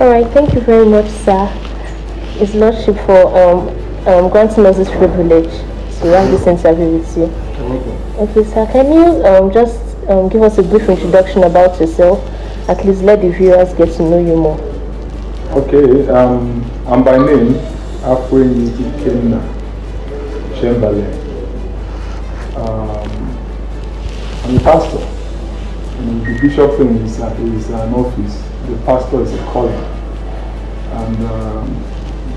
Alright, thank you very much, sir. His Lordship for granting us this privilege to have this interview with you. You're welcome. Okay, sir, can you just give us a brief introduction about yourself? At least let the viewers get to know you more. Okay, I'm by name Afoenyi Ikenna Chamberlain. I'm a pastor. The bishop thing is an office. The pastor is a calling. And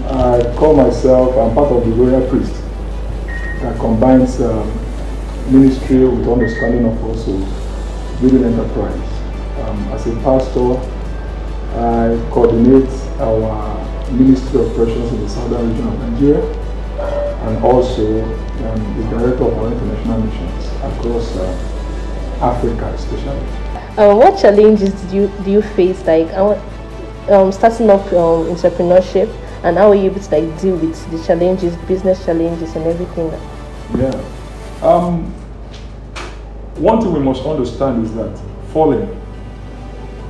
I call myself, I'm part of the royal priest that combines ministry with understanding of also building enterprise. As a pastor, I coordinate our ministry operations in the southern region of Nigeria, and also the director of our international missions across Africa, especially. What challenges do you face, like starting up entrepreneurship, and how are you able to deal with the challenges, business challenges, and everything? Yeah. One thing we must understand is that falling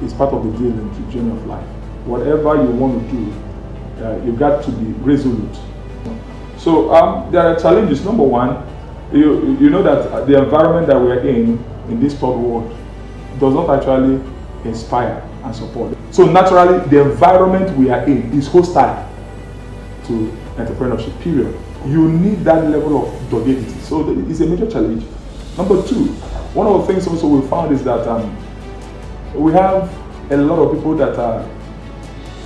is part of the deal in the journey of life. Whatever you want to do, you've got to be resolute. So there are challenges. Number one, you know that the environment that we're in this third world, does not actually inspire and support. So naturally, the environment we are in is hostile to entrepreneurship, period. You need that level of doggedity. So it's a major challenge. Number two, one of the things also we found is that we have a lot of people that are,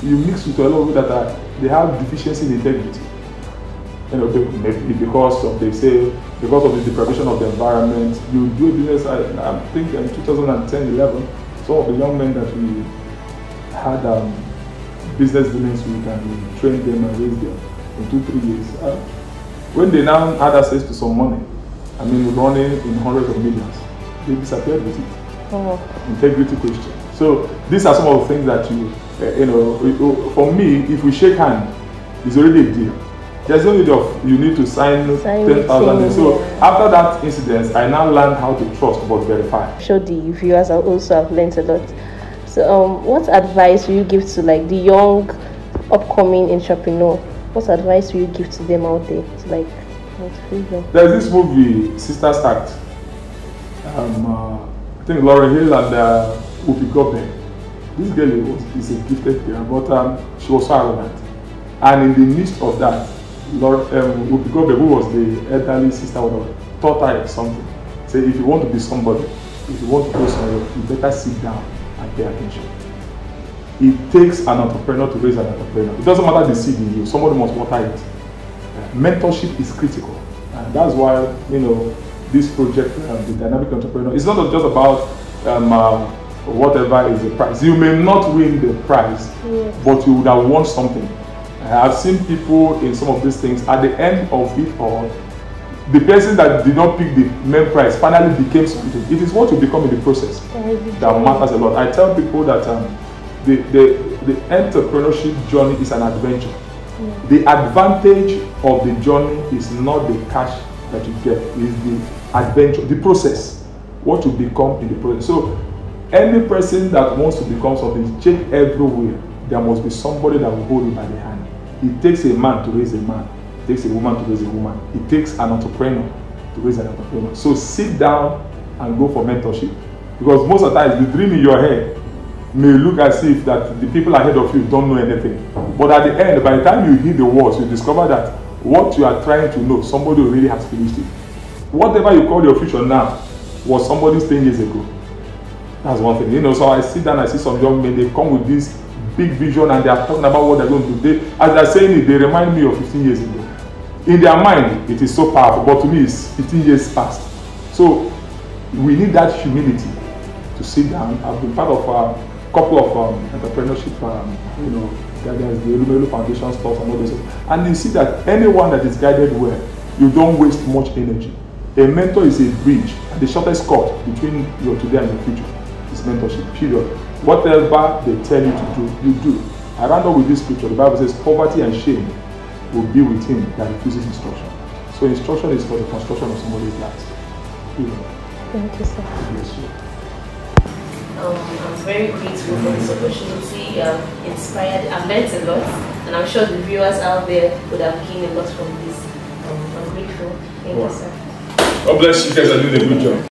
you mix with a lot of people that are, they have deficiency in integrity. You know, maybe because of, they say, because of the deprivation of the environment, you do a business. I think in 2010-11, some of the young men that we had business dealings with, and we trained them and raised them in 2-3 years. When they now had access to some money, I mean running in hundreds of millions, they disappeared with it. Oh. Integrity question. So these are some of the things that you know, for me, if we shake hands, it's already a deal. There's no need of you need to sign 10,000. So after that incident, I now learned how to trust but verify. I'm sure the viewers also have learned a lot. So what advice will you give to the young upcoming entrepreneur? What advice will you give to them out there to motivate them? There's this movie, Sisters Act. I think Lauryn Hill and Whoopi Goldberg. This girl is a gifted girl, but she was so arrogant. And in the midst of that, Whoopi Goldberg, who was the elderly sister, taught her something. Say, if you want to be somebody, if you want to go somewhere, you better sit down and pay attention. It takes an entrepreneur to raise an entrepreneur. It doesn't matter the seed in you, somebody must water it. Mentorship is critical. And that's why, you know, this project, the Dynamic Entrepreneur, it's not just about whatever is the prize. You may not win the prize, yes, but you would have won something. I've seen people in some of these things, at the end of it all, the person that did not pick the main prize finally became something. It is what you become in the process that matters a lot. I tell people that the entrepreneurship journey is an adventure. Yeah. The advantage of the journey is not the cash that you get, is the adventure, the process, what you become in the process. So any person that wants to become something, check everywhere. There must be somebody that will hold you by the hand. It takes a man to raise a man. It takes a woman to raise a woman. It takes an entrepreneur to raise an entrepreneur. So sit down and go for mentorship. Because most of the time, the dream in your head may look as if that the people ahead of you don't know anything. But at the end, by the time you hit the walls, you discover that what you are trying to know, somebody already has finished it. Whatever you call your future now was somebody's 10 years ago. That's one thing. You know, so I sit down, I see some young men, they come with this big vision and they are talking about what they're going to do. As they're saying it, they remind me of 15 years ago. In their mind, it is so powerful, but to me, it's 15 years past. So we need that humility to sit down. I've been part of a couple of entrepreneurship, you know, guidance, the Elumelu Foundation stuff and all this. And you see that anyone that is guided well, you don't waste much energy. A mentor is a bridge, and the shortest cut between your today and your future is mentorship, period. Whatever they tell you to do, you do. I round up with this scripture. The Bible says, poverty and shame will be with him that refuses instruction. So instruction is for the construction of somebody's life. Thank you, sir. Yes, sir. I'm very grateful for this opportunity. Inspired. I've learned a lot, and I'm sure the viewers out there would have gained a lot from this. I'm grateful. Thank you, sir. God bless you guys are doing a good job.